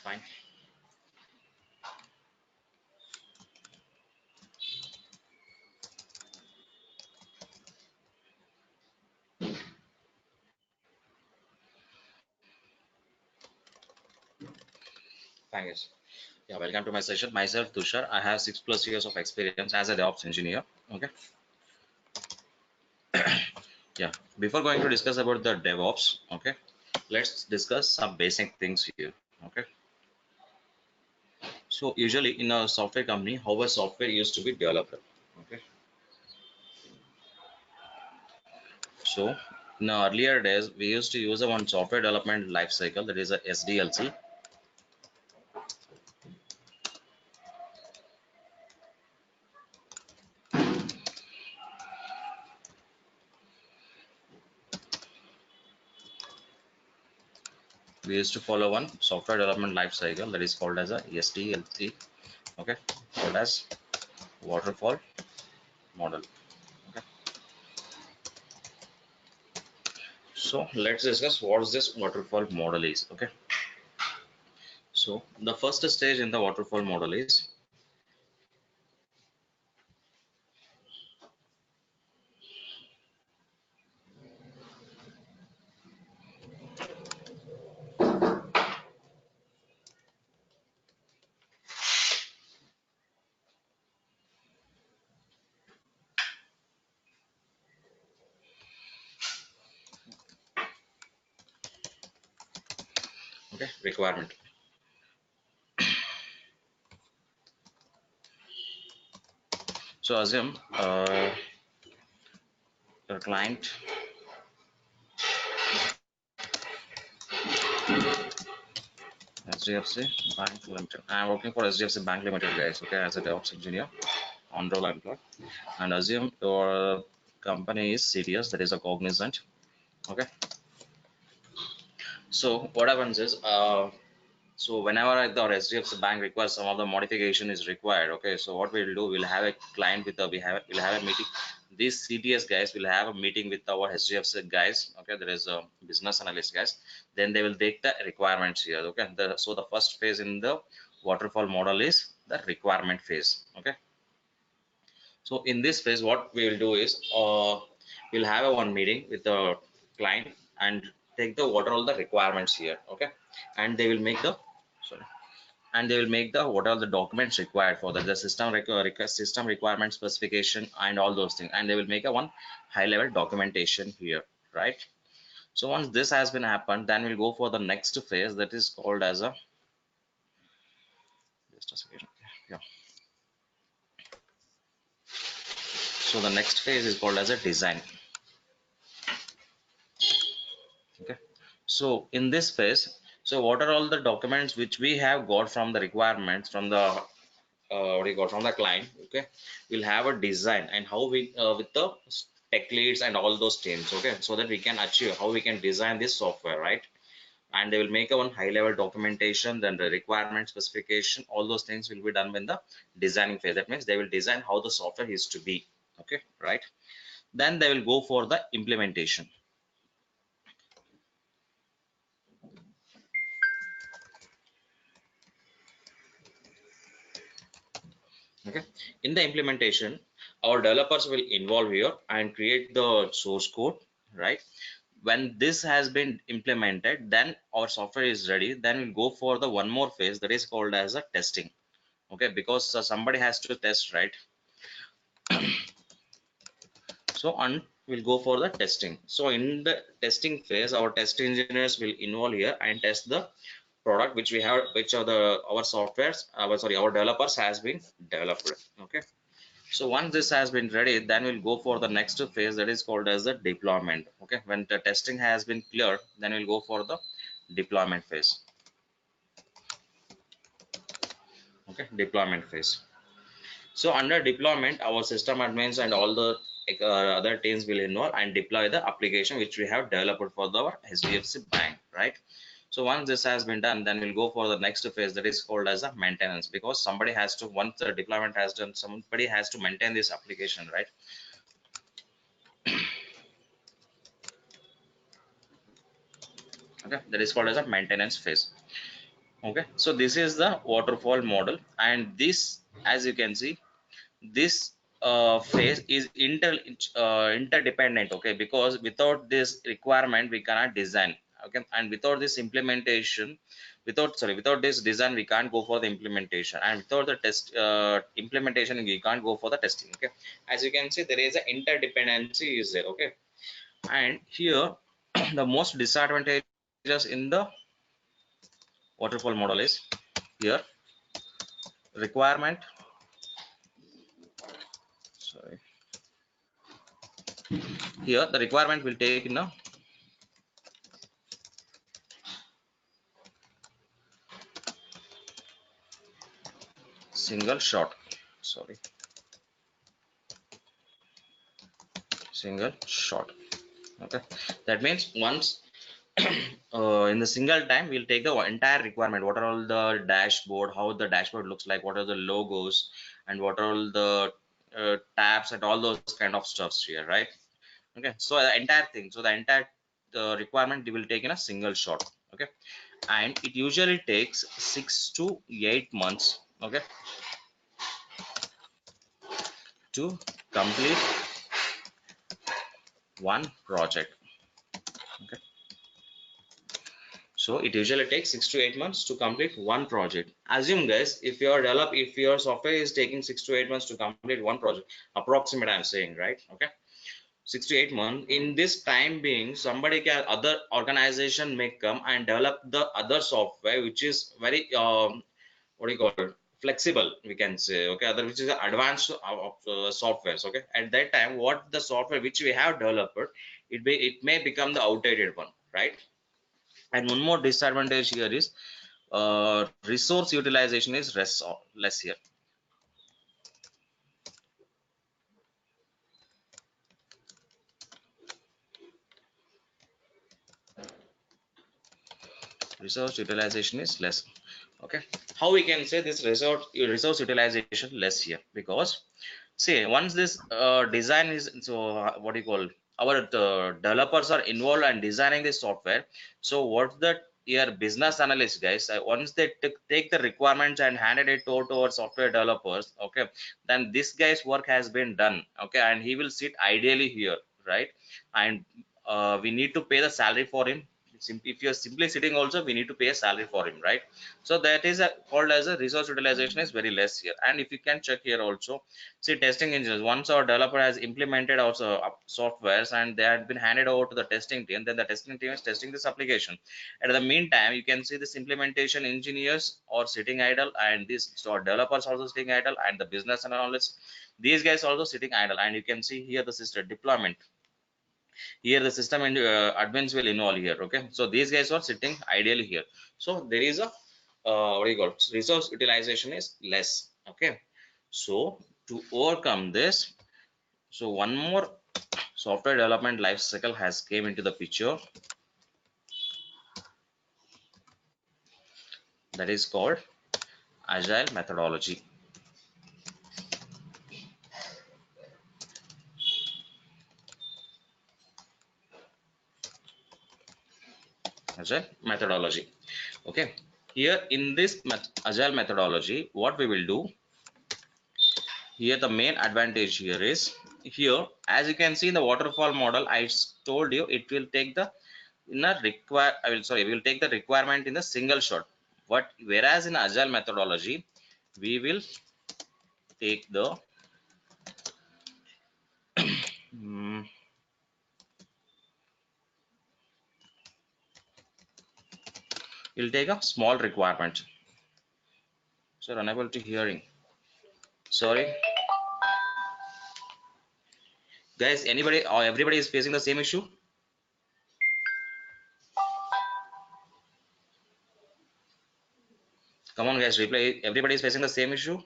fine. Fine, yes. Yeah, welcome to my session. Myself, Tushar. I have 6+ years of experience as a DevOps engineer. Okay. Yeah. Before going to discuss about the DevOps, okay, let's discuss some basic things here. Okay. So usually in a software company, how a software used to be developed. Okay. So in the earlier days, we used to use a one software development life cycle, that is a SDLC. We used to follow one software development life cycle that is called as a SDLC. Okay, called as Waterfall Model. Okay. So let's discuss what this waterfall model is. Okay. So the first stage in the waterfall model is okay, requirement. So assume your client SDFC Bank Limited. I'm working for SDFC Bank Limited, guys. Okay, as a DevOps engineer, on roll employee. And assume your company is serious, that is a cognizant. Okay. So what happens is so whenever the SDFC bank requires some of the modification is required, okay, so what we'll do, we'll have a client with a we'll have a meeting. These CTS guys will have a meeting with our SDFC guys. Okay, there is a business analyst guys. Then they will take the requirements here. Okay, so the first phase in the waterfall model is the requirement phase. Okay, so in this phase, what we will do is we'll have a one meeting with the client and take the what are all the requirements here. Okay, and they will make the sorry and they will make the what are the documents required for the system system requirement specification and all those things, and they will make a one high level documentation here, right? So once this has been happened, then we'll go for the next phase, that is called as a just a second. Yeah, so the next phase is called as a design. Okay, so in this phase, so what are all the documents which we have got from the requirements from the what do you got from the client? Okay, we'll have a design and how we with the tech leads and all those teams. Okay, so that we can achieve how we can design this software, right? And they will make a one high level documentation, then the requirement specification, all those things will be done in the designing phase. That means they will design how the software is to be. Okay, right? Then they will go for the implementation. Okay, in the implementation, our developers will involve here and create the source code, right? When this has been implemented, then our software is ready. Then we'll go for the one more phase, that is called as a testing. Okay, because somebody has to test, right? So on we'll go for the testing. So in the testing phase, our test engineers will involve here and test the product which we have, which are the our softwares our developers has been developed. Okay, so once this has been ready, then we'll go for the next phase, that is called as the deployment. Okay, when the testing has been cleared, then we'll go for the deployment phase. Okay, deployment phase. So under deployment, our system admins and all the other teams will involve and deploy the application which we have developed for our SDFC bank, right? So once this has been done, then we'll go for the next phase, that is called as a maintenance, because somebody has to, once the deployment has done, somebody has to maintain this application, right? Okay, that is called as a maintenance phase. Okay, so this is the waterfall model, and this, as you can see, this phase is interdependent. Okay, because without this requirement we cannot design. Okay, and without this implementation, without this design we can't go for the implementation, and without the test implementation we can't go for the testing. Okay, as you can see, there is an interdependency is there. Okay, and here the most disadvantages in the waterfall model is here requirement, sorry, here the requirement will take in a single shot, sorry, single shot. Okay, that means once in the single time we'll take the entire requirement, what are all the dashboard, how the dashboard looks like, what are the logos, and what are all the tabs and all those kind of stuffs here, right? Okay, so the entire thing, so the entire requirement we will take in a single shot. Okay, and it usually takes 6 to 8 months, okay, to complete one project. Okay, so it usually takes 6 to 8 months to complete one project. Assume guys, if your software is taking 6 to 8 months to complete one project, approximate I'm saying, right? Okay, 6 to 8 months. In this time being, somebody can, other organization may come and develop the other software which is very what do you call it, flexible, we can say. Okay, other which is advanced softwares. Okay, at that time what the software which we have developed, it may become the outdated one, right? And one more disadvantage here is resource utilization is less here. Resource utilization is less. Okay, how we can say this resource utilization less here? Because see, once this design is, so what do you call, our developers are involved and designing this software. So what the your business analyst guys, once they take the requirements and handed it over to our software developers, okay, then this guy's work has been done. Okay, and he will sit ideally here, right? And we need to pay the salary for him. If you're simply sitting also, we need to pay a salary for him, right? So that is called as a resource utilization is very less here. And if you can check here also, see, testing engineers, once our developer has implemented also softwares and they had been handed over to the testing team, then the testing team is testing this application. At the meantime, you can see this implementation engineers are sitting idle, and these so developers also sitting idle, and the business analysts, these guys also sitting idle. And you can see here the system deployment, here the system and admins will involve here. Okay, so these guys are sitting ideally here. So there is a what do you call, resource utilization is less. Okay, so to overcome this, so one more software development life cycle has came into the picture, that is called agile methodology. Agile methodology. Okay, here in this agile methodology, what we will do here, the main advantage here is, here as you can see in the waterfall model, I told you it will take the in a require, I will sorry, we will take the requirement in the single shot. But whereas in agile methodology, we will take the mm, we'll take a small requirement. So unable to hearing, sorry guys, anybody or everybody is facing the same issue? Come on guys, reply, everybody is facing the same issue.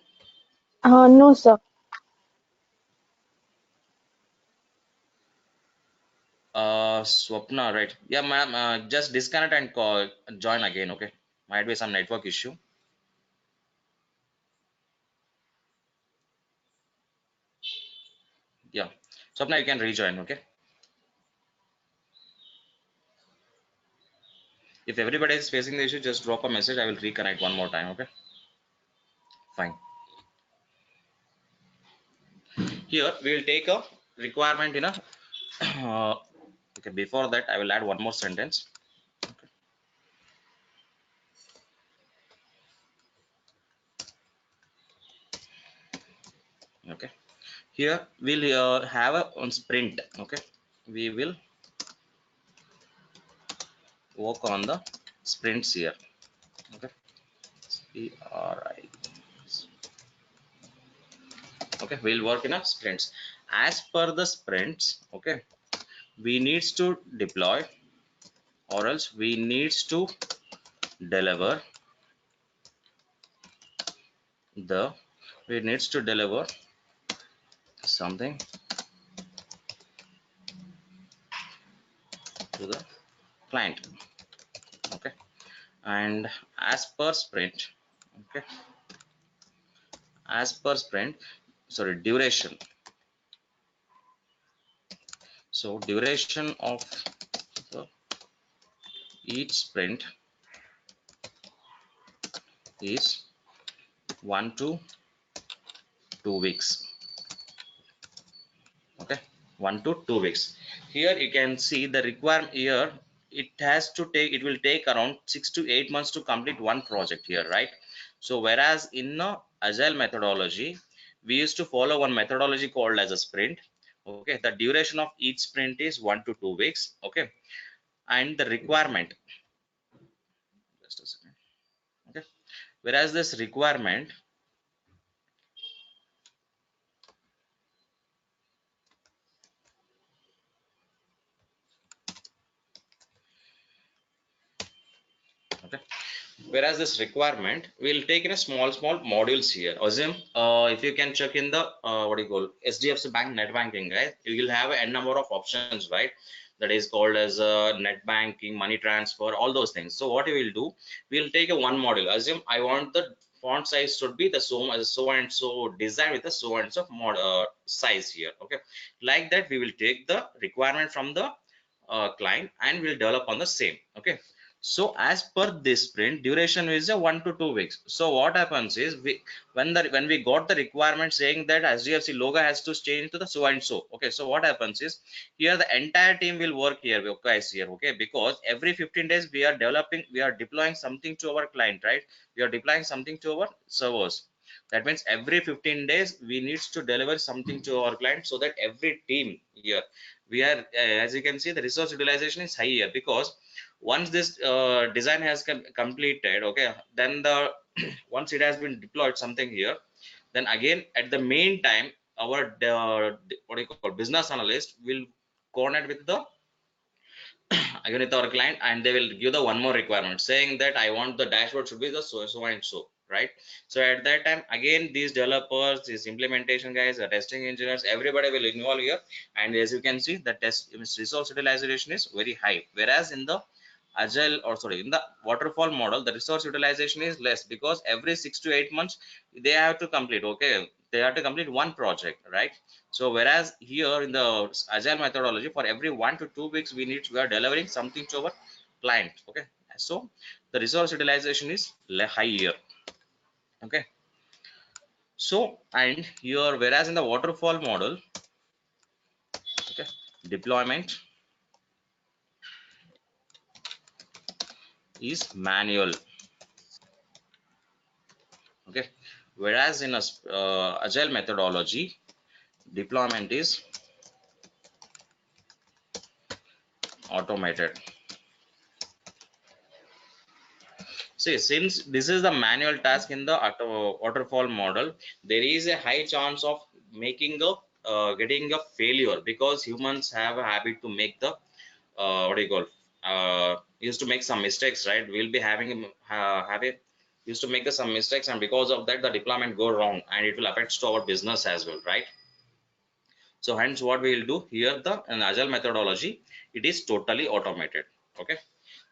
No, sir. Swapna, right? Yeah, ma'am, just disconnect and call, join again. Okay, might be some network issue. Yeah, Swapna, you can rejoin. Okay, If everybody is facing the issue, just drop a message. I will reconnect one more time. Okay, fine. Here we will take a requirement in a okay, before that I will add one more sentence. Okay, here we'll have a on sprint. Okay, we will work on the sprints here. Okay, SPRI. Okay, we'll work in a sprints. As per the sprints, okay, we needs to deploy, or else we needs to deliver the we needs to deliver something to the client. Okay, and as per sprint, okay, as per sprint, sorry, duration. So duration of the each sprint is 1 to 2 weeks. Okay, 1 to 2 weeks. Here you can see the requirement here. It will take around 6 to 8 months to complete one project here, right? So whereas in agile methodology, we used to follow one methodology called as a sprint. Okay, the duration of each sprint is 1 to 2 weeks. Okay, and the requirement, just a second. Okay, whereas this requirement, okay, whereas this requirement will take in a small modules here. Assume if you can check in the what do you call SDFC bank net banking, right? You will have a n number of options, right? That is called as net banking, money transfer, all those things. So what we will do, we will take a one module. Assume I want the font size should be the so and so design with the so and so size here. Okay, like that we will take the requirement from the client and we'll develop on the same. Okay, so as per this sprint duration is a 1 to 2 weeks. So what happens is when we got the requirement saying that SDFC logo has to change to the so and so. Okay, so what happens is here the entire team will work here, guys, here. Okay, because every 15 days we are deploying something to our client, right? We are deploying something to our servers. That means every 15 days we needs to deliver something to our client, so that every team here we are as you can see the resource utilization is high here, because once this design has completed, okay, then the once it has been deployed something here, then again at the meantime our what do you call business analyst will coordinate with the again with our client, and they will give the one more requirement saying that I want the dashboard should be the so and so, right? So at that time again these developers, these implementation guys, the testing engineers, everybody will involve here. And as you can see the test resource utilization is very high, whereas in the agile, or sorry, in the waterfall model the resource utilization is less, because every 6 to 8 months they have to complete, okay, they have to complete one project, right? So whereas here in the agile methodology for every 1 to 2 weeks we are delivering something to our client. Okay, so the resource utilization is high here. Okay, so and here whereas in the waterfall model, okay, deployment is manual. Okay, whereas in a agile methodology deployment is automated. See, since this is the manual task in the waterfall model, there is a high chance of making a getting a failure, because humans have a habit to make the what do you call used to make some mistakes, right? We'll be having have a used to make some mistakes, and because of that the deployment go wrong and it will affect to our business as well, right? So hence what we will do here, the in agile methodology it is totally automated. Okay,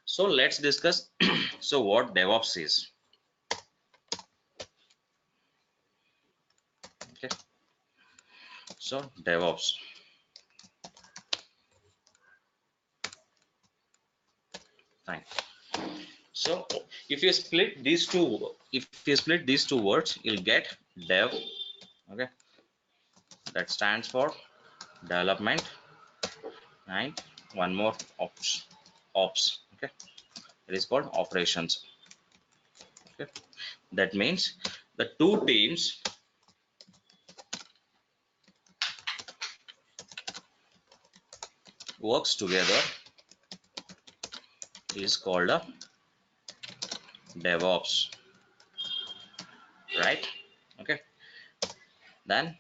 so let's discuss so what DevOps is. Okay, so DevOps, fine. So if you split these two, words, you'll get dev. Okay, that stands for development, and one more ops. Okay, it is called operations. Okay, that means the two teams works together is called a DevOps, right? Okay, then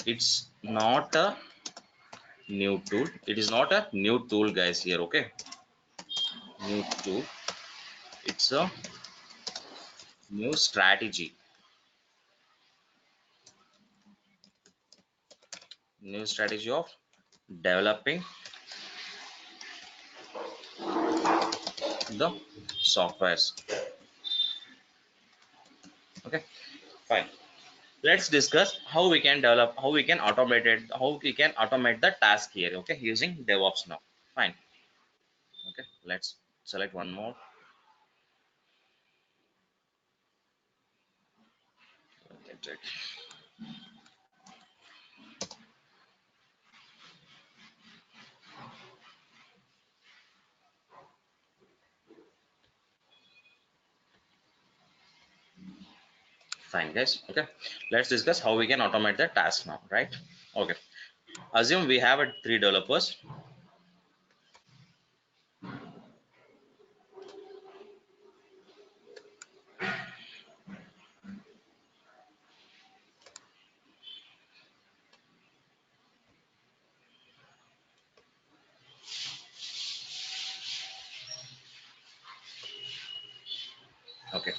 it's not a new tool. It is not a new tool, guys. Here, okay, new tool. It's a new strategy. New strategy of developing the softwares. Okay, fine. Let's discuss how we can develop, how we can automate it, how we can automate the task here. Okay, using DevOps now. Fine. Okay, let's select one more. Fine, guys. Okay, let's discuss how we can automate the task now, right? Okay, assume we have three developers. Okay,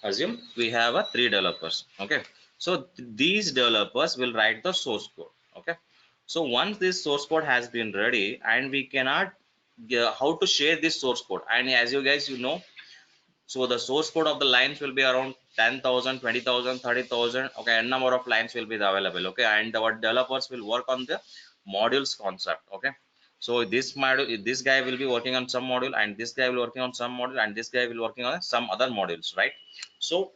assume we have three developers. Okay, so these developers will write the source code. Okay, so once this source code has been ready, and we cannot how to share this source code, and as you guys know, so the source code of the lines will be around 10,000, 20,000, 30,000. Okay, n number of lines will be available. Okay, and our developers will work on the modules concept. Okay, so this module, this guy will be working on some module, and this guy will working on some module, and this guy will working on some other modules, right? So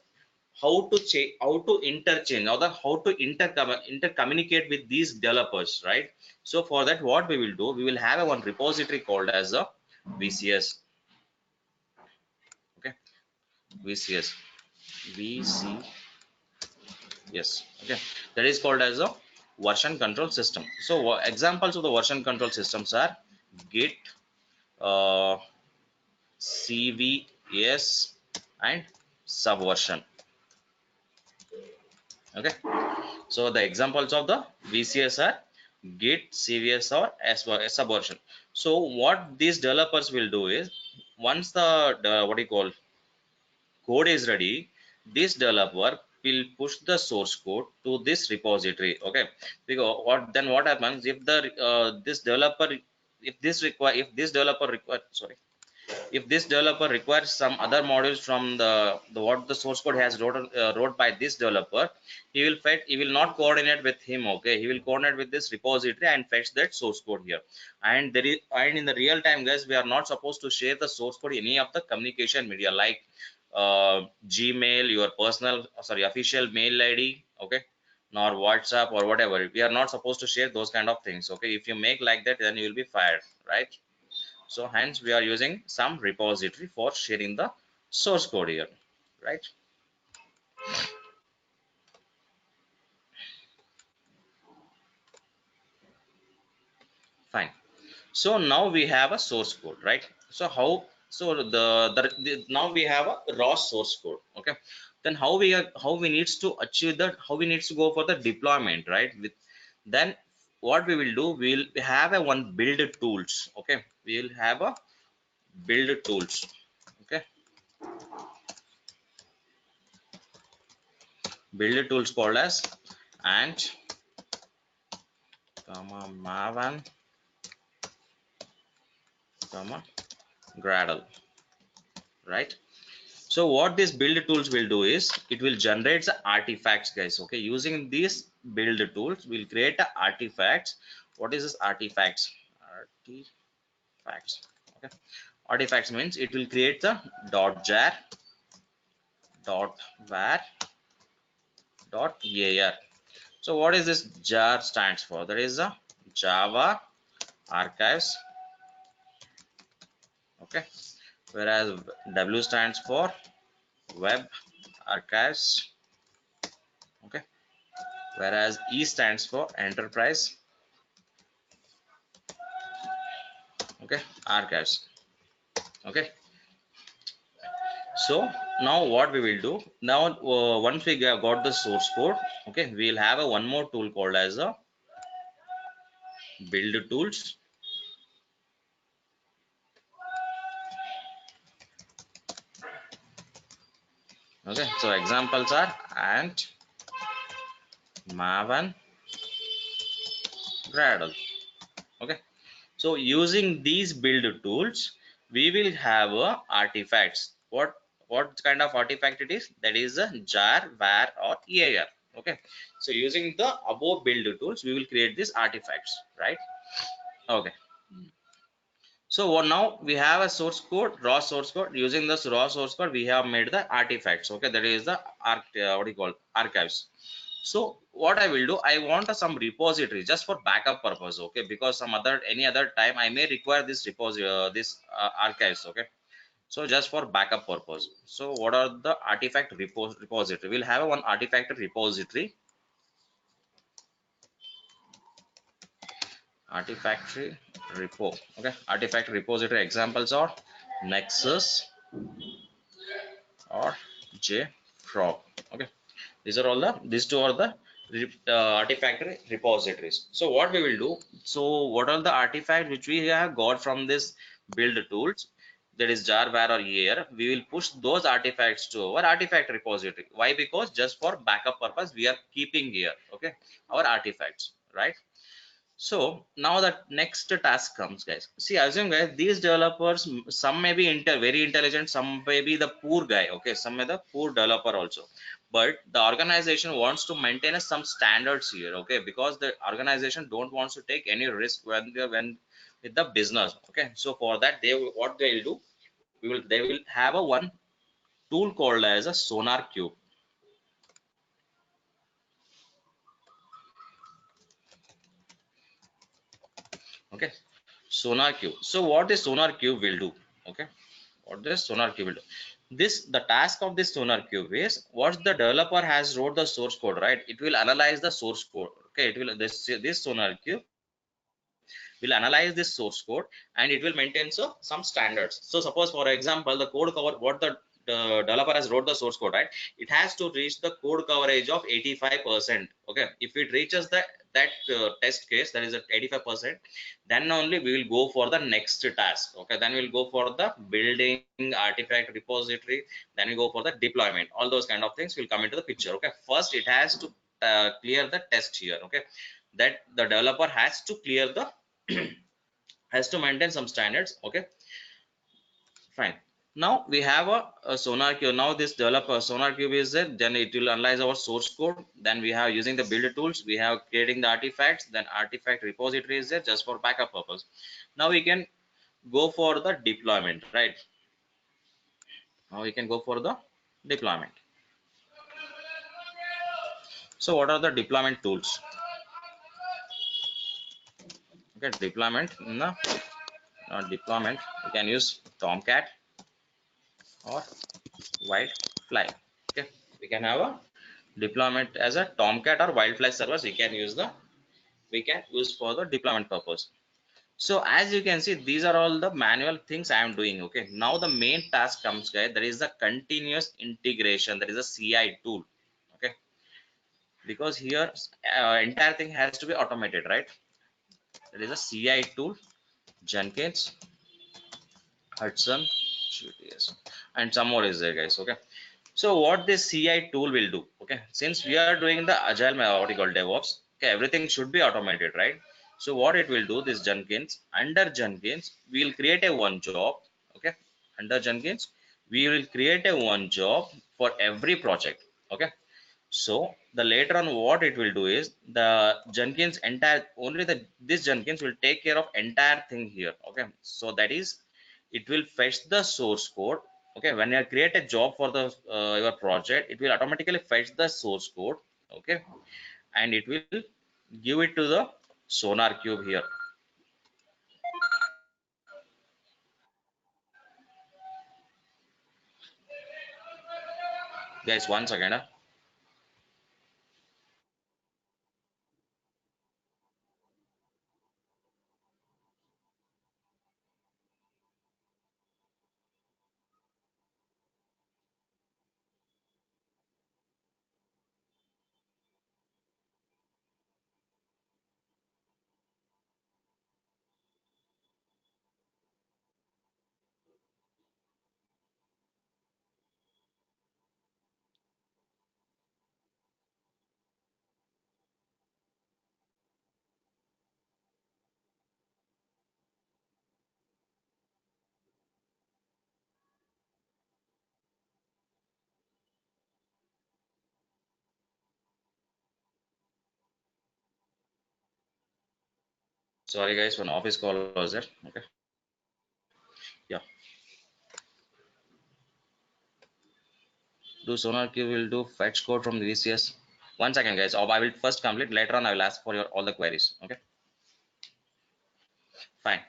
how to change, how to interchange, or how to intercommunicate with these developers, right? So for that, what we will do, we will have a one repository called as a VCS. Okay, VCS, VC, yes. Okay, that is called as a version control system. So examples of the version control systems are Git, uh, CVS, and Subversion. Okay, so the examples of the VCS are Git, CVS, or Subversion. So what these developers will do is, once the what do you call, code is ready, this developer will push the source code to this repository. Okay, because what happens if the this developer, if this developer require, sorry, if this developer requires some other modules from the what the source code has wrote by this developer, he will not coordinate with him. Okay, he will coordinate with this repository and fetch that source code here. And there is, and in the real time, guys, we are not supposed to share the source code any of the communication media, like Gmail, your personal, sorry, official mail ID. Okay, nor WhatsApp or whatever. We are not supposed to share those kind of things. Okay, if you make like that, then you will be fired, right? So hence we are using some repository for sharing the source code here, right? Fine. So now we have a source code, right? So how, so now we have a raw source code. Okay, then how we needs to achieve that, how we needs to go for the deployment, right? With then what we will do, we will have a one build tools. Okay, we will have a build tools. Okay, build tools called as ant, maven, gradle, right? So what this build tools will do is, it will generate the artifacts, guys. Okay, using these build tools, we'll create the artifacts. What is this artifacts? artifacts. Okay, artifacts means it will create the .jar, .var, .ar. So what is this jar stands for? That is a Java archives. Okay, whereas W stands for web archives. Okay, whereas E stands for enterprise. Okay, archives. Okay, so now what we will do now, once we got the source code, okay, we'll have a one more tool called as a build tools. Okay, so examples are Ant, Maven, Gradle. Okay, so using these build tools, we will have artifacts. What kind of artifact it is? That is a jar, var, or ear. Okay, so using the above build tools, we will create these artifacts, right? Okay, so now we have a source code, raw source code. Using this raw source code, we have made the artifacts. Okay, that is the what do you call, archives. So what I will do, I want some repository just for backup purpose. Okay, because some other any other time I may require this repository, archives. Okay, so just for backup purpose. So what are the artifact repository? We'll have one artifact repository. Artifactory repo. Okay, artifact repository examples are Nexus or JFrog. Okay, these two are the artifact repositories. So what we will do, so what are the artifacts which we have got from this build tools, that is jar, var, or year, we will push those artifacts to our artifact repository. Why? Because just for backup purpose we are keeping here, okay, our artifacts, right? So now the next task comes, guys. See, assume guys, these developers, some may be very intelligent, some may be the poor guy, okay, some may the poor developer also. But the organization wants to maintain some standards here, okay, because the organization don't wants to take any risk when with the business, okay. So for that, what they will do, they will have a one tool called as a sonar cube. Okay, sonar cube. So what this sonar cube will do, okay, what this sonar cube will do, the task of this sonar cube is, what the developer has wrote the source code, right? It will analyze the source code. Okay, it will, this sonar cube will analyze this source code, and it will maintain some standards. So suppose for example the code cover, what the developer has wrote the source code, right? It has to reach the code coverage of 85%. Okay, if it reaches that test case, that is at 85%, then only we will go for the next task. Okay, then we'll go for the building artifact repository, then we go for the deployment. All those kind of things will come into the picture. Okay, first it has to clear the test here. Okay, that the developer has to clear the has to maintain some standards. Okay, fine. Now we have a sonar cube. Now this developer sonar cube is there, then it will analyze our source code. Then we have using the build tools, we have creating the artifacts, then artifact repository is there just for backup purpose. Now we can go for the deployment, right? Now we can go for the deployment. So what are the deployment tools? Okay, deployment in the deployment, you can use Tomcat or Wildfly. Okay, we can have a deployment as a Tomcat or Wildfly servers. We can use for the deployment purpose. So as you can see, these are all the manual things I am doing. Okay, now the main task comes, guys. There is the continuous integration. That is a CI tool. Okay, because here entire thing has to be automated, right? There is a CI tool, Jenkins, Hudson, GTS, and some more is there, guys. Okay, so what this CI tool will do, okay, since we are doing the agile, what you call DevOps, okay, everything should be automated, right? So what it will do, this Jenkins, under Jenkins we will create a one job. Okay, under Jenkins we will create a one job for every project. Okay, So the later on what it will do is the Jenkins entire only the this Jenkins will take care of entire thing here. Okay, so that is it will fetch the source code. Okay, when you create a job for the your project, it will automatically fetch the source code. Okay, and it will give it to the Sonar Cube here. Guys, one second. Sorry guys, one office call was there. Okay, yeah. Do Sonar Cube will do fetch code from the VCS. One second guys, I will first complete, later on I will ask for your all the queries. Okay, fine.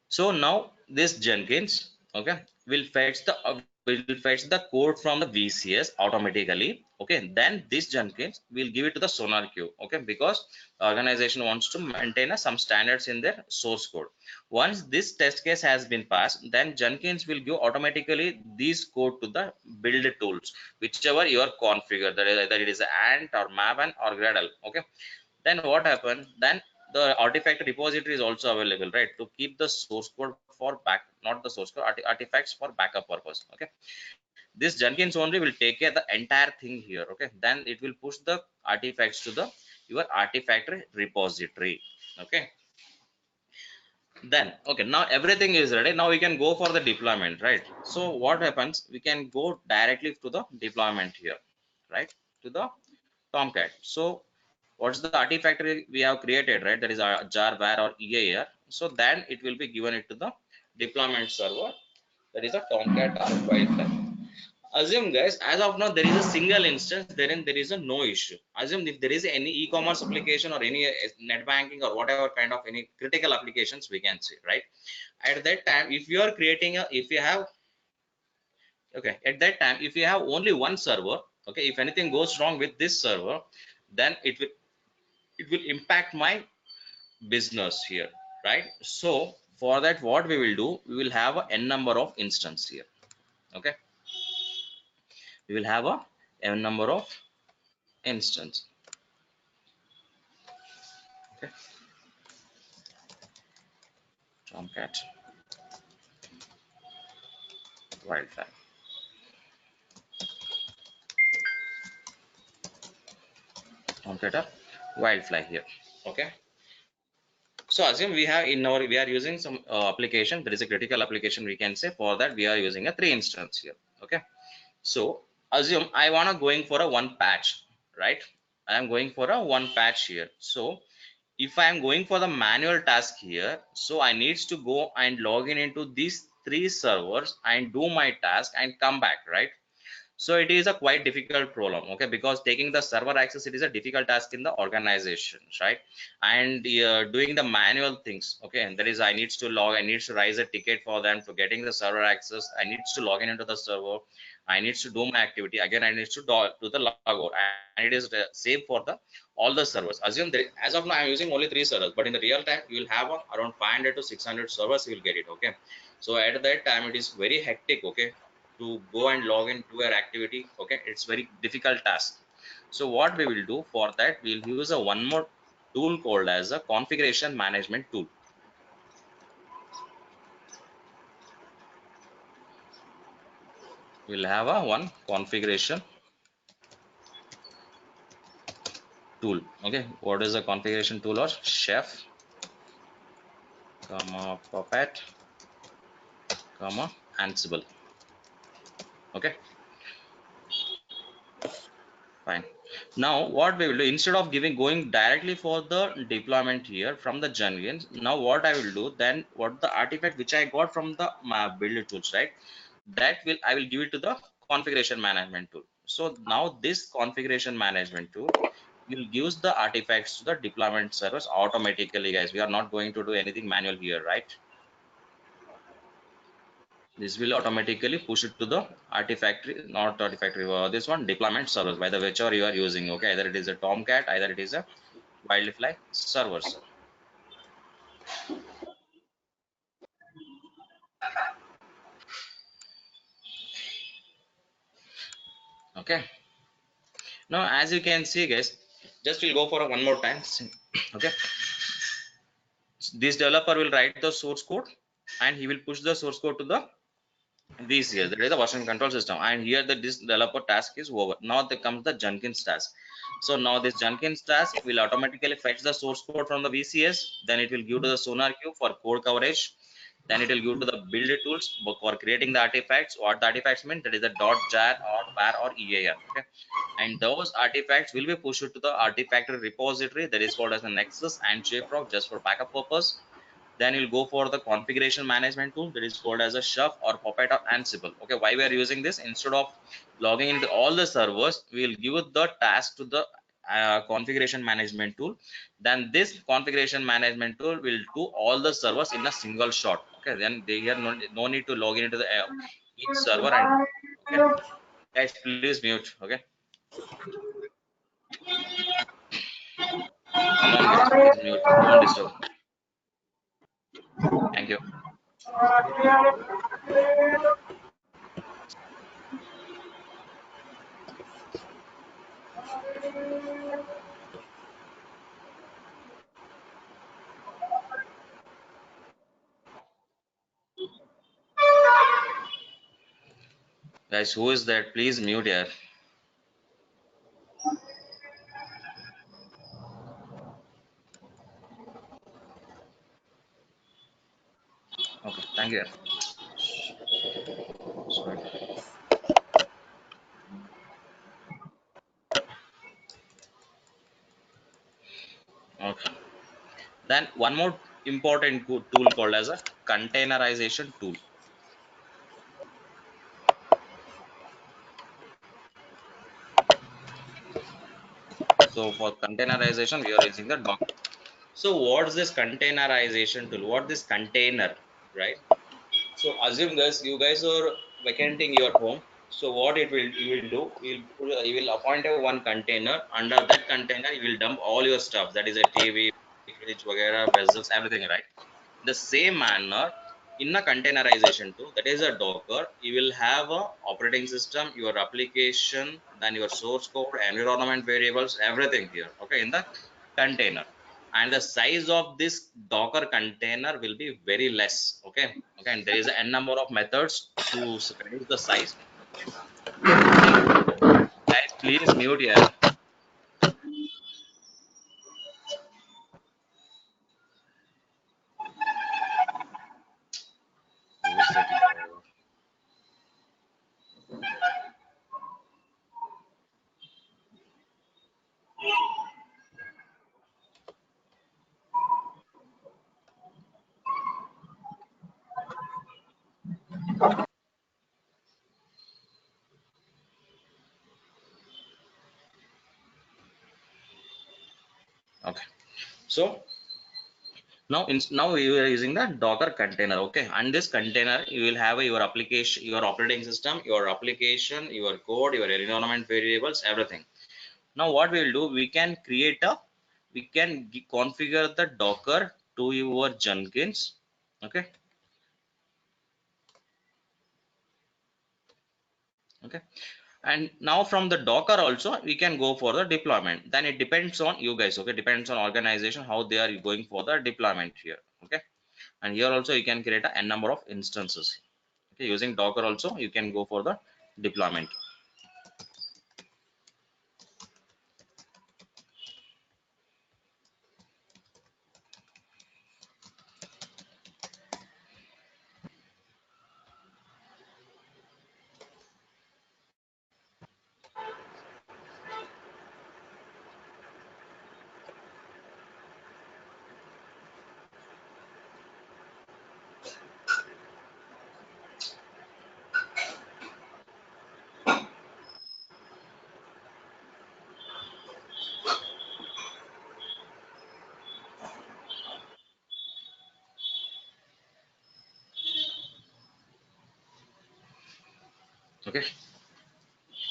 So now this Jenkins, okay, will fetch the code from the VCS automatically. Okay, then this Jenkins will give it to the Sonar queue. Okay, because the organization wants to maintain some standards in their source code. Once this test case has been passed, then Jenkins will give automatically this code to the build tools, whichever you are configured, that is either it is Ant or Maven or Gradle. Okay, then what happened, then the artifact repository is also available, right, to keep the source code for back, not the source code, artifacts for backup purpose. Okay, this Jenkins only will take care the entire thing here. Okay, then it will push the artifacts to the your artifact repository. Okay, then okay, now everything is ready. Now we can go for the deployment, right? So what happens, we can go directly to the deployment here, right, to the Tomcat. So what's the artifact we have created, right, that is our jar var or EAR. So then it will be given it to the deployment server, that is a Tomcat or wildfire. Assume guys, as of now there is a single instance, therein there is a no issue. Assume if there is any e-commerce application or any net banking or whatever kind of any critical applications we can see, right, at that time if you are creating a, if you have, okay, at that time if you have only one server, okay, if anything goes wrong with this server, then it will impact my business here, right? So for that what we will do, we will have a n number of instance here. Okay, we will have a n number of instance. Okay, Tomcat wildfire, Tomcat wildfly here. Okay, so assume we have in our, we are using some application, there is a critical application we can say, for that we are using a 3 instance here. Okay, so assume I want to going for a one patch, right, I am going for a one patch here. So if I am going for the manual task here, so I needs to go and log in into these 3 servers and do my task and come back, right? So it is a quite difficult problem. Okay, because taking the server access, it is a difficult task in the organization, right? And doing the manual things, okay, and that is I needs to log, I needs to raise a ticket for them to getting the server access, I needs to log in into the server, I needs to do my activity again, I needs to do the logout, and it is same for the all the servers. Assume that as of now I'm using only 3 servers, but in the real time you will have around 500 to 600 servers you will get it. Okay, so at that time it is very hectic, okay, to go and log into your activity. Okay, it's very difficult task. So what we will do for that, we'll use a one more tool called as a configuration management tool. We'll have a one configuration tool. Okay, what is the configuration tool? Or chef comma puppet comma ansible. Okay, Fine. Now what we will do, instead of going directly for the deployment here from the Jenkins, now what I will do, then what the artifact which I got from the build tools, right? That will I will give it to the configuration management tool. So now this configuration management tool will use the artifacts to the deployment servers automatically, guys. We are not going to do anything manual here, right? This will automatically push it to the artifactory, not artifactory, this one deployment servers by the whichever you are using. Okay, either it is a Tomcat, either it is a Wildfly servers. Okay, now as you can see, guys, just we'll go for a one more time. Okay, this developer will write the source code and he will push the source code to the VCS, that is the version control system, and here the this developer task is over. Now there comes the Jenkins task. So now this Jenkins task will automatically fetch the source code from the VCS, then it will give to the Sonar queue for code coverage, then it will give to the build tools for creating the artifacts. What the artifacts mean, that is the .jar or var or ear. Okay, and those artifacts will be pushed to the artifact repository that is called as the Nexus and JFrog just for backup purpose. Then you'll go for the configuration management tool that is called as a chef or puppet or ansible. Okay, why we are using this, instead of logging into all the servers, we will give the task to the configuration management tool. Then this configuration management tool will do all the servers in a single shot. Okay, then they here no need to log into the each server and okay, guys, please mute. Okay, come on guys, please mute, don't disturb. Thank you. Guys, who is that? Please mute here. Okay, thank you. Sorry. Okay. Then one more important tool called as a containerization tool. So for containerization, we are using the Docker. So what's this containerization tool? What this container, right? So assume guys, you guys are vacating your home. So what it will you will do? You will appoint a one container. Under that container, you will dump all your stuff. That is a TV, fridge, vagera, vessels, everything, right? The same manner in a containerization tool, that is a Docker, you will have a operating system, your application, then your source code, environment variables, everything here, okay, in the container. And the size of this Docker container will be very less. Okay, okay, and there is a n number of methods to reduce the size. Guys, please mute here. Who is that? Okay, so now we are using the Docker container. Okay, and this container you will have your application, your operating system, your application, your code, your environment variables, everything. Now what we will do, we can create a we can configure the Docker to your Jenkins. Okay, okay, and now from the Docker also we can go for the deployment. Then it depends on you guys. Okay, depends on organization how they are going for the deployment here. Okay, and here also you can create a n number of instances. Okay, using Docker also you can go for the deployment. Okay,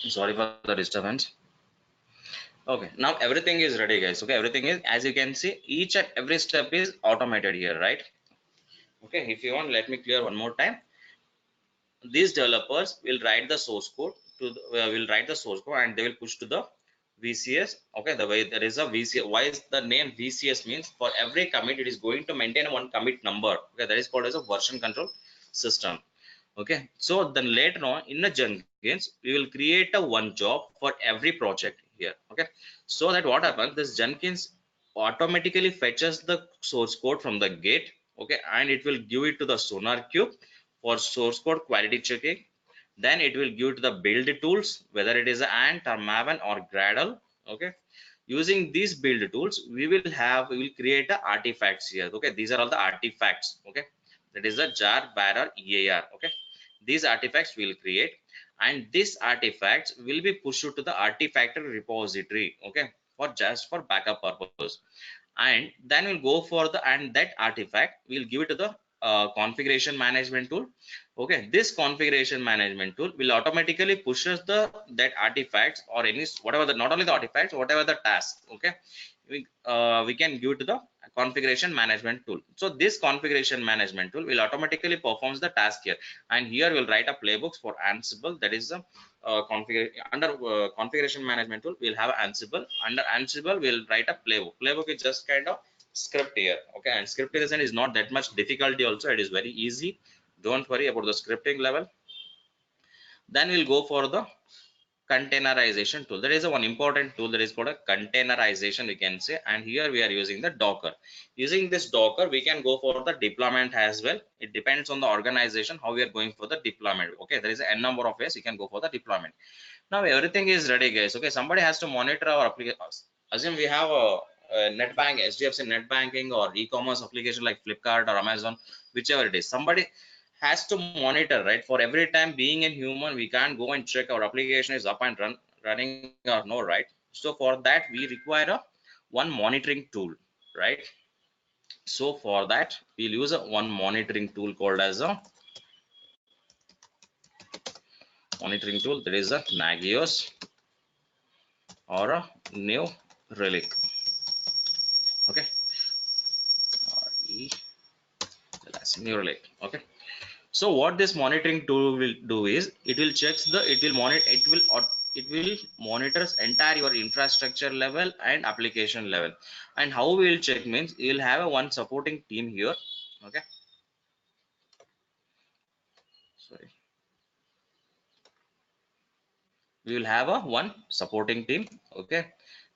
sorry for the disturbance. Okay, now everything is ready, guys. Okay, everything is, as you can see, each and every step is automated here, right? Okay, if you want, let me clear one more time. These developers will write the source code to the, will write the source code and they will push to the VCS. Okay, the way there is a VCS. Why is the name VCS? Means for every commit it is going to maintain one commit number. Okay, that is called as a version control system. Okay, so then later on in the Jenkins we will create a one job for every project here. Okay, so that what happens, this Jenkins automatically fetches the source code from the gate. Okay, and it will give it to the sonar cube for source code quality checking. Then it will give to the build tools, whether it is ant or maven or gradle. Okay, using these build tools we will create the artifacts here. Okay, these are all the artifacts. Okay, that is the jar bar or ear. Okay, these artifacts will create, and these artifacts will be pushed to the artifact repository. Okay, for just for backup purpose. And then we'll go for the, and that artifact we'll give it to the configuration management tool. Okay, this configuration management tool will automatically pushes the that artifacts or any whatever the, not only the artifacts, whatever the task. Okay, we can give to the configuration management tool. So this configuration management tool will automatically performs the task here, and here we'll write a playbooks for Ansible. That is the under configuration management tool we'll have Ansible. Under Ansible we'll write a playbook is just kind of script here. Okay, and scripting is not that much difficulty also, it is very easy, don't worry about the scripting level. Then we'll go for the containerization tool. There is a one important tool that is called a containerization, we can say, and here we are using the Docker. Using this Docker we can go for the deployment as well. It depends on the organization how we are going for the deployment. Okay, there is a n number of ways you can go for the deployment. Now everything is ready, guys. Okay, somebody has to monitor our application. Assume we have a net bank, HDFC net banking or e-commerce application like Flipkart or Amazon, whichever it is. Somebody has to monitor, right? For every time, being a human, we can't go and check our application is up and running or no, right? So for that we require a one monitoring tool, right? So for that we'll use a one monitoring tool called as a monitoring tool, that is a Nagios or a New Relic. Okay, New Relic. Okay, so what this monitoring tool will do is it will checks the, it will monitor, it will monitors entire your infrastructure level and application level. And how we will check means you will have a one supporting team here. Okay, sorry, we will have a one supporting team. Okay,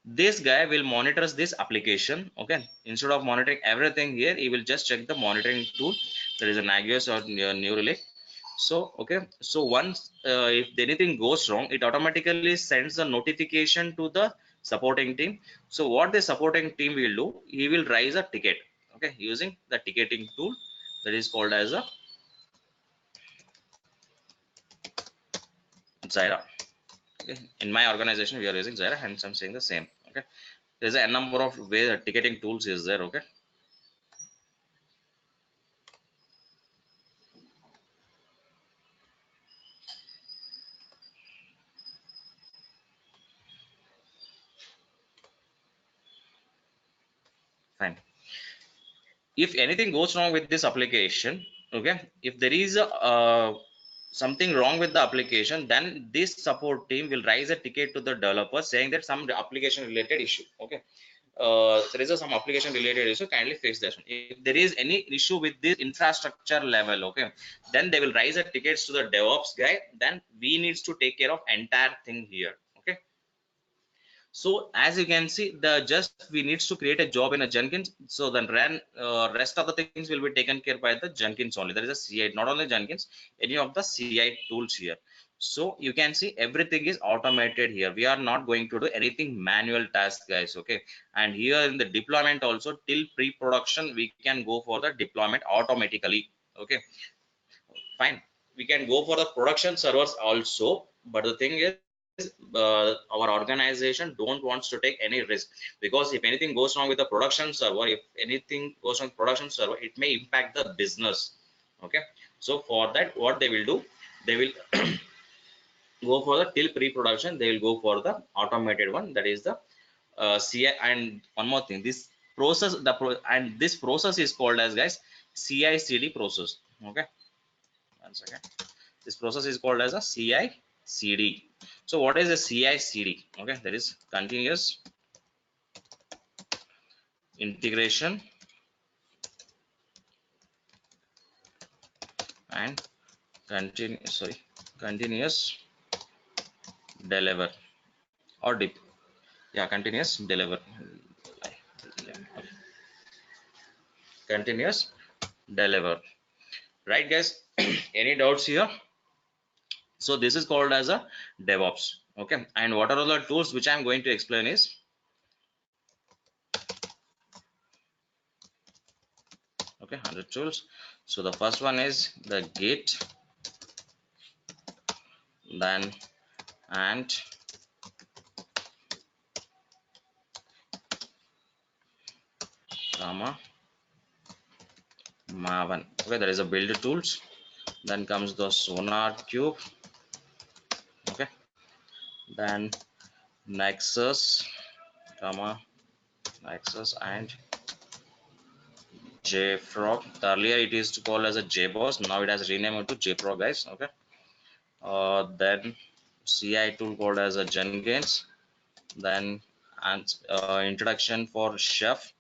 this guy will monitors this application. Okay, instead of monitoring everything here, he will just check the monitoring tool, there is a Nagios or New Relic. So okay, so once if anything goes wrong, it automatically sends a notification to the supporting team. So what the supporting team will do, he will raise a ticket. Okay, using the ticketing tool that is called as a Jira. Okay, in my organization we are using Jira, hence I'm saying the same. Okay, there's a number of ways ticketing tools is there. Okay, fine. If anything goes wrong with this application, okay, if there is a something wrong with the application, then this support team will raise a ticket to the developer saying that some application related issue. Okay, there is some application related issue, kindly fix this. If there is any issue with this infrastructure level, okay, then they will raise a tickets to the DevOps guy, then we needs to take care of entire thing here. Okay, so as you can see, the just we needs to create a job in a Jenkins, so then rest of the things will be taken care by the Jenkins only. There is a CI, not only Jenkins, any of the CI tools here. So you can see everything is automated here. We are not going to do anything manual task, guys. Okay, and here in the deployment also, till pre-production we can go for the deployment automatically. Okay, fine, we can go for the production servers also, but the thing is our organization don't wants to take any risk, because if anything goes wrong with the production server, if anything goes on production server, it may impact the business. Okay, so for that what they will do, they will go for the till pre-production, they will go for the automated one, that is the CI. And one more thing, this process, and this process is called as, guys, CI/CD process. Okay, one second. This process is called as a CI/CD. So what is a CI/CD? Okay, that is continuous integration and continuous deliver, or dip, yeah, continuous deliver, continuous deliver, right, guys? Any doubts here? So this is called as a DevOps. Okay, and what are all the tools which I'm going to explain is, okay, 100 tools. So the first one is the Git, then Ant, comma Maven. Okay, there is a build tools. Then comes the Sonar Cube. Okay, then Nexus, comma Nexus and JFrog. Earlier it is to call as a JBoss. Now it has renamed to JFrog, guys. Okay. Then CI tool called as a Jenkins. Then and introduction for Chef.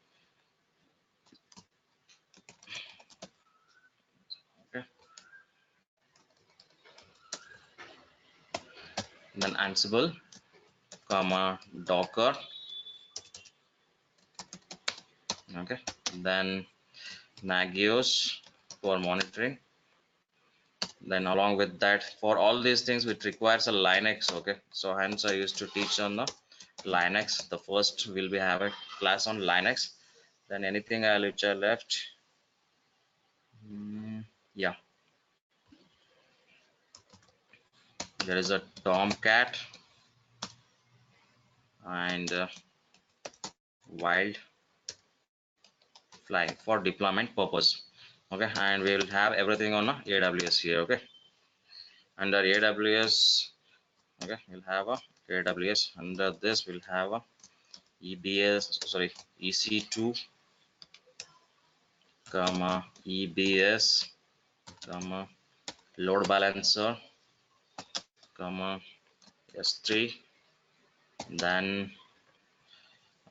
Okay. Then Ansible, comma Docker. Okay. Then Nagios for monitoring. Then along with that, for all these things it requires a Linux. Okay, so hence I used to teach on the Linux. The first will be have a class on Linux. Then anything which I left, yeah, there is a Tomcat and Wildfly for deployment purpose. Okay, and we will have everything on AWS here. Okay, under AWS, okay, we'll have a AWS. Under this we'll have a EC2, comma EBS, comma load balancer, comma S3, then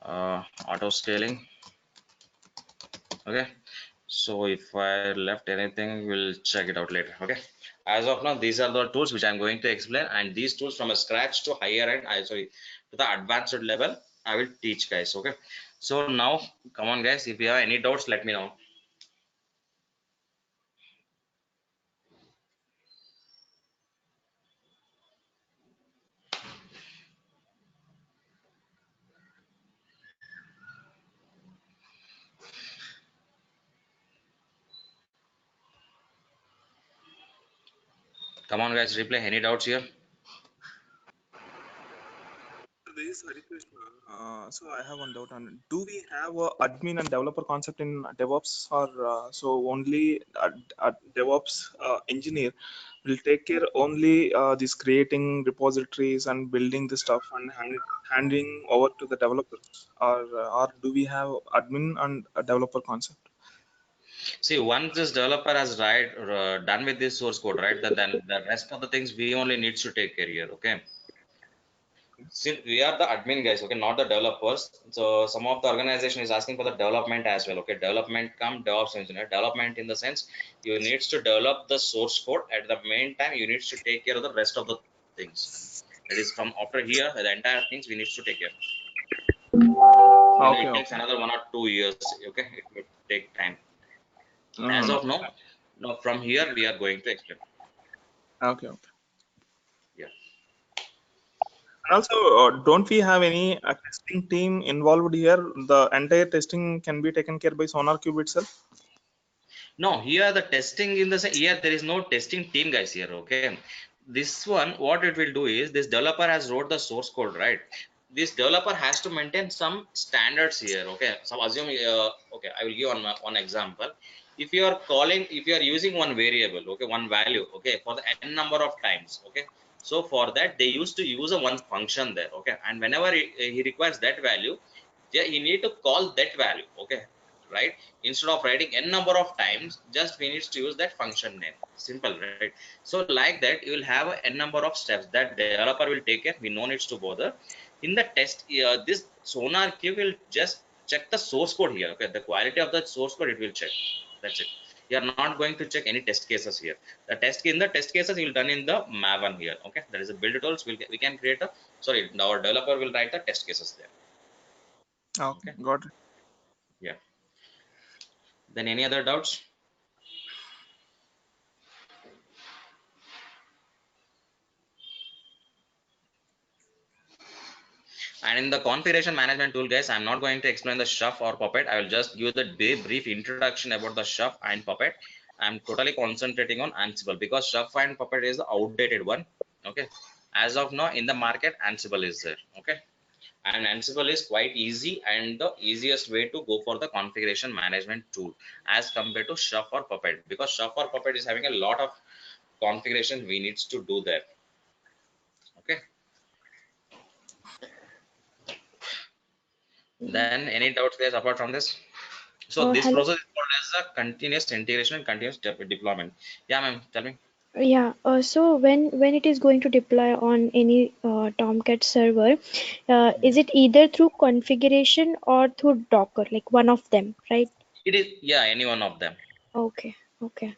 auto scaling. Okay, so if I left anything, we'll check it out later. Okay, as of now, these are the tools which I'm going to explain, and these tools from a scratch to higher end, to the advanced level, I will teach, guys. Okay, so now come on, guys, if you have any doubts, let me know. Come on, guys, replay. Any doubts here? This is Hari Krishna. So I have one doubt on, do we have a admin and developer concept in DevOps, or so only a DevOps engineer will take care only this creating repositories and building the stuff and handing over to the developers, or do we have admin and a developer concept? See, once this developer has done with this source code, right, then the rest of the things we only needs to take care here. Okay, since we are the admin guys, okay, not the developers. So some of the organization is asking for the development as well. Okay, development come DevOps engineer. Development in the sense you needs to develop the source code. At the meantime, you needs to take care of the rest of the things. That is from after here, the entire things we need to take care. Okay, It takes okay. another 1 or 2 years. Okay, it will take time. As No. of now, from here we are going to explain. Okay, okay. Yeah. Also, don't we have any testing team involved here? The entire testing can be taken care by SonarQube itself. No, here the testing in the here there is no testing team, guys, here. Okay, this one what it will do is this developer has wrote the source code, right? This developer has to maintain some standards here. Okay, so assume okay, I will give one example. If you are using one variable, okay, one value, okay, for the n number of times, okay, So for that, they used to use a one function there, okay, and whenever he requires that value, yeah, he need to call that value, okay, right? Instead of writing n number of times, just we need to use that function name. Simple, right? So like that, you will have a n number of steps that developer will take care. We no needs to bother. In the test, this sonar queue will just check the source code here, okay, the quality of the source code it will check. That's it. You are not going to check any test cases here. The test in the test cases will done in the Maven here, okay. That is a build tools. We can create a, sorry, our developer will write the test cases there. Okay, Okay, got it. yeah. Then any other doubts? And in the configuration management tool, guys, I'm not going to explain the chef or puppet. I will just give the brief introduction about the chef and puppet. I'm totally concentrating on Ansible because chef and puppet is the outdated one, okay. As of now in the market, Ansible is there, okay. And Ansible is quite easy and the easiest way to go for the configuration management tool as compared to chef or puppet, because chef or puppet is having a lot of configuration we needs to do there, okay. Then any doubts, guys, apart from this? So this Hello. process is called as a continuous integration and continuous deployment. Yeah, ma'am, tell me. Yeah. So when it is going to deploy on any Tomcat server, is it either through configuration or through Docker, like one of them, right? It is, yeah, any one of them. Okay. Okay.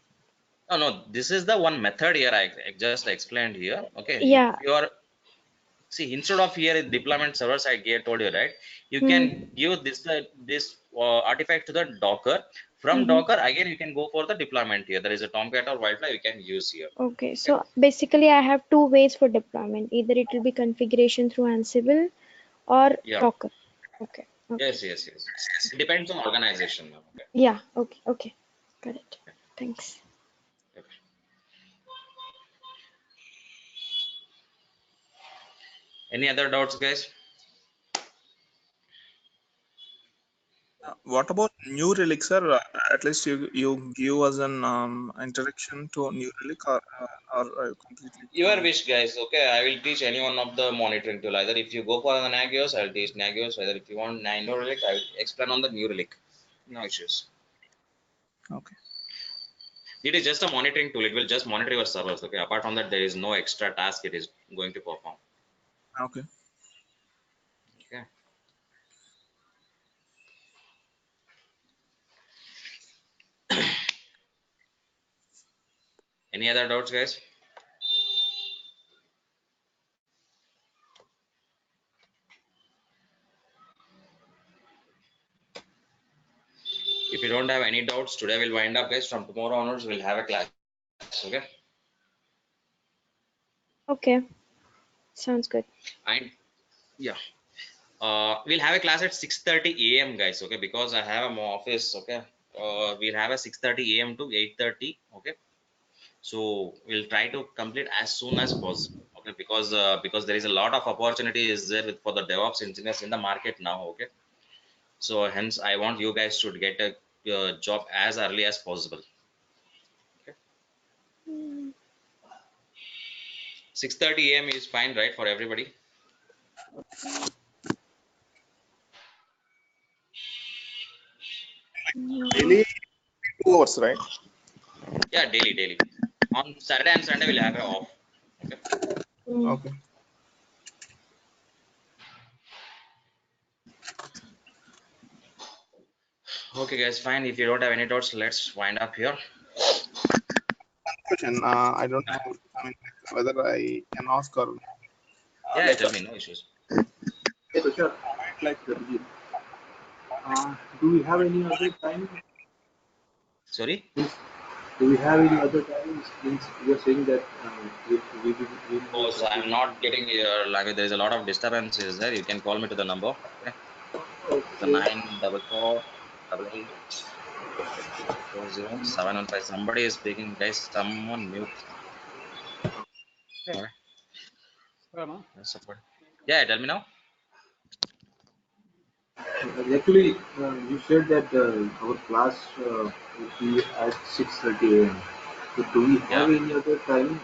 No, no, this is the one method here I just explained here. Okay, if Yeah. you are, see, instead of here deployment server side I told you, right, you Hmm. can give this artifact to the Docker. From Mm-hmm. Docker again you can go for the deployment here. There is a Tomcat or Wildfly you can use here. Okay. Okay. So basically, I have two ways for deployment. Either it will be configuration through Ansible or Yeah. Docker. Okay. Okay. Yes, yes, yes. It depends on organization, ma'am. Okay. Yeah. Okay. Okay. Got it. Thanks. Okay. Any other doubts, guys? What about New Relic, sir? At least you give us an introduction to New Relic, or completely Your different. wish, guys. Okay, I will teach any one of the monitoring tool. Either if you go for the Nagios, I'll teach Nagios. Either if you want Nino Relic, I will explain on the new Relic. No issues. Okay. It is just a monitoring tool. It will just monitor your servers. Okay. Apart from that, there is no extra task it is going to perform. Okay. Okay. Any other doubts, guys? If you don't have any doubts, today we'll wind up, guys. From tomorrow onwards, we'll have a class. Okay. Okay. Sounds good. And yeah. We'll have a class at 6:30 a.m. guys, okay, because I have a office, okay. We'll have a 6:30 a.m. to 8:30, okay. So we'll try to complete as soon as possible, okay, because there is a lot of opportunities there for the DevOps engineers in the market now, okay. So hence I want you guys to get a job as early as possible, okay. 6:30 a.m. is fine, right, for everybody? Daily 2 hours, right? Yeah, daily on Saturday and Sunday we'll have a off, okay. Mm. Okay. Okay guys, fine. If you don't have any doubts, let's wind up here. Question. I don't know. I mean, whether I can ask or Yeah, like. tell me, no issues. Hey Tushar, Like do we have any other time? Sorry. Means, do we have any other times? Means you're saying that we will be Oh, so I'm completing. not getting your language. There is a lot of disturbances there. You can call me to the number. Okay. The Okay. 94488407115. Somebody is speaking, guys. Someone mute. Okay. Hello. Support. Yeah, tell me now. Actually, you said that our class will be at 6:30 a.m. So do we have Yeah. any other time?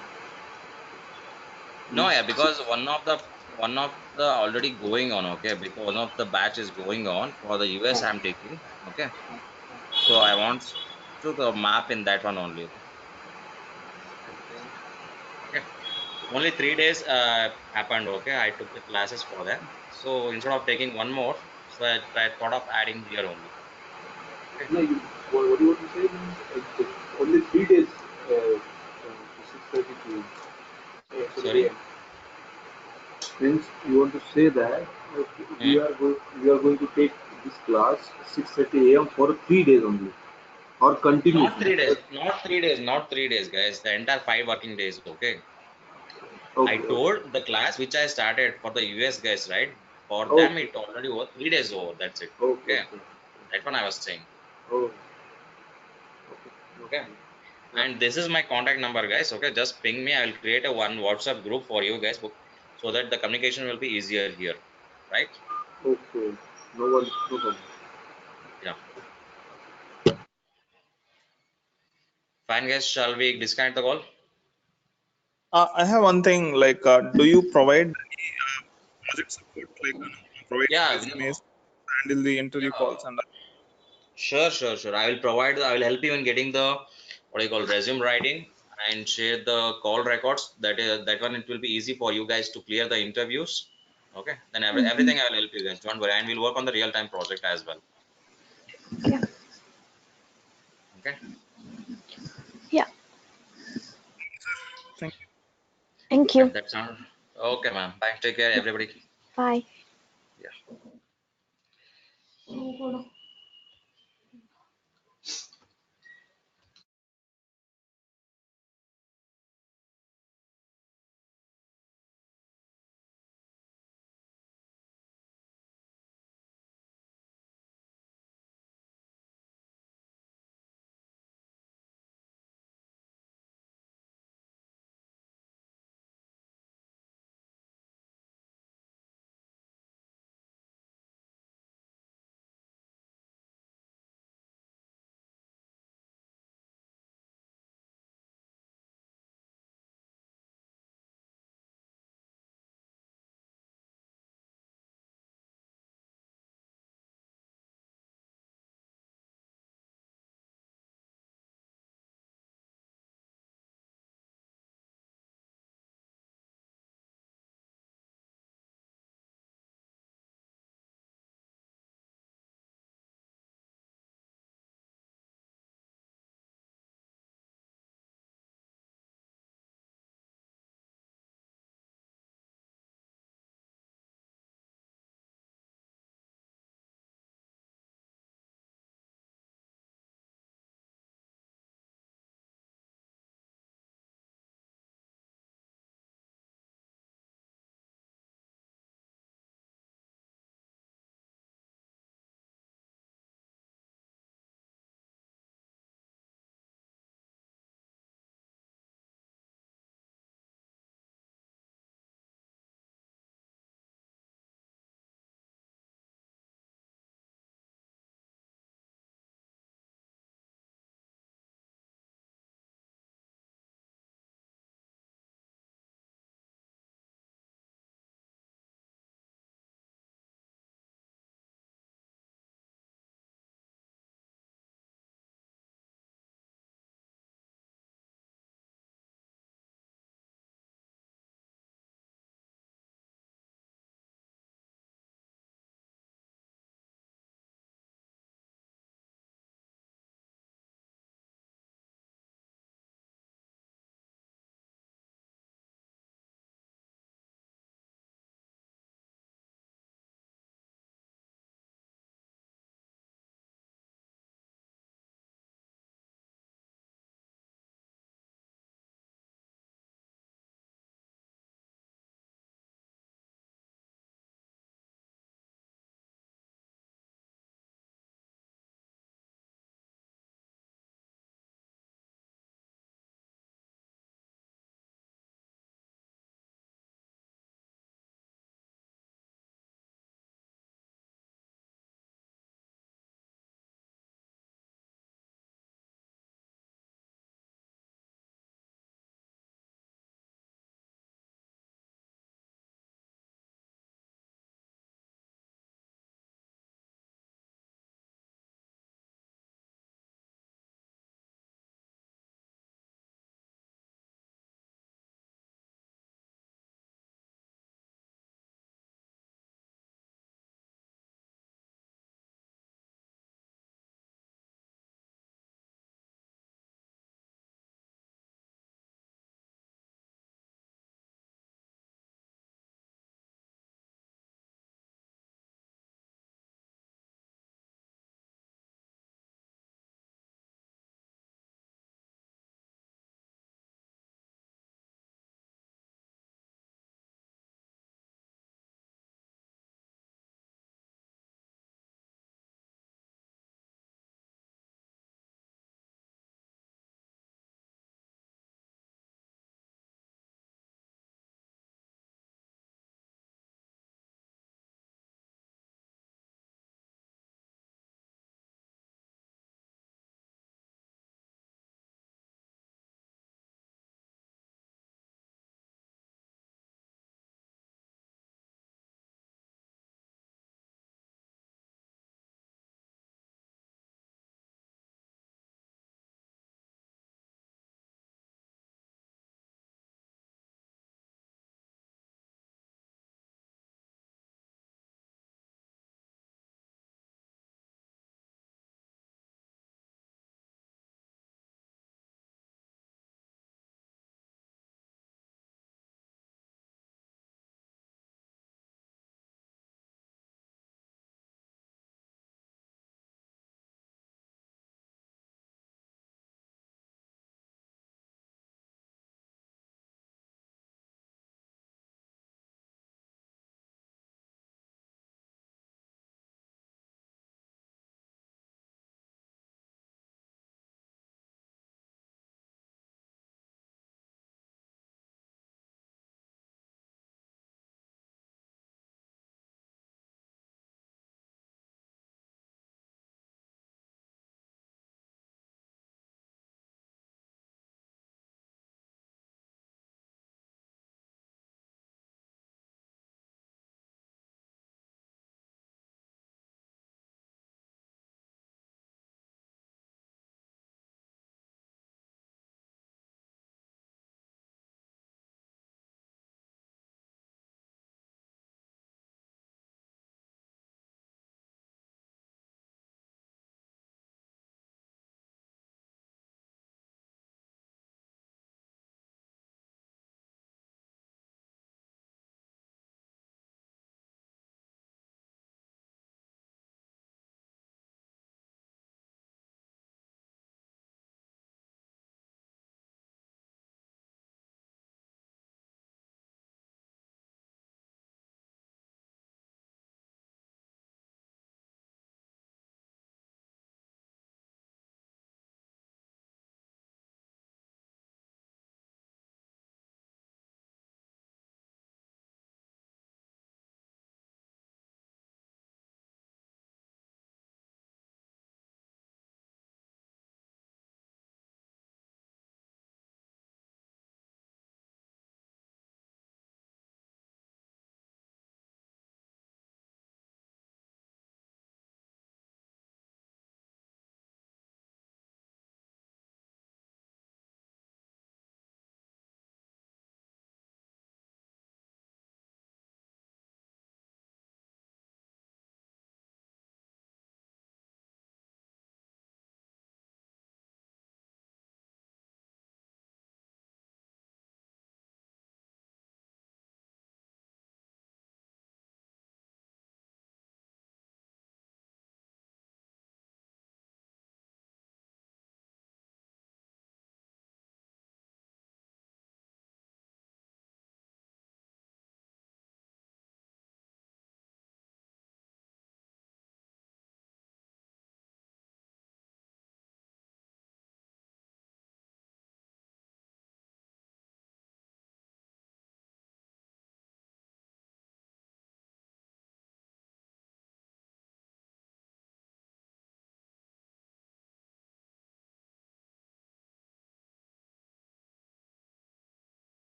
No, yeah, because one of the already going on, okay, because one of the batch is going on for the US I'm taking, okay. So I want to the map in that one only, okay. Okay. Only 3 days happened, okay. I took the classes for them. So instead of taking one more, so I thought of adding here only. Okay. No, what you want to say means it's only 3 days, 6:30 p.m. Sorry, Sorry. AM. Means you want to say that Hmm. we are going to take this class 6:30 a.m. for 3 days only, or Not continuously. 3 days, not 3 days, guys. The entire 5 working days, okay. I Okay, okay. told the class which I started for the US guys, right? For them, Okay. it already was 3 days over. That's it. Okay, Okay, okay. that one I was saying. Oh, okay. No Okay, problem. Yeah. and this is my contact number, guys. Okay, just ping me. I will create a one WhatsApp group for you guys, so that the communication will be easier here, right? Okay. No one, no problem. Yeah. Fine, guys. Shall we disconnect the call? I have one thing, like, do you provide any project support, like, providing Yeah, resumes, handle the interview yeah. calls, and Sure. I will provide. I will help you in getting the what do you call resume writing and share the call records. That one it will be easy for you guys to clear the interviews. Okay, then everything I will help you guys. Don't worry, and we'll work on the real time project as well. Yeah. Okay, Yeah. thank Thank okay, you. that's all. Okay, ma'am. Bye. Take care, Yeah. everybody. Bye. Yeah.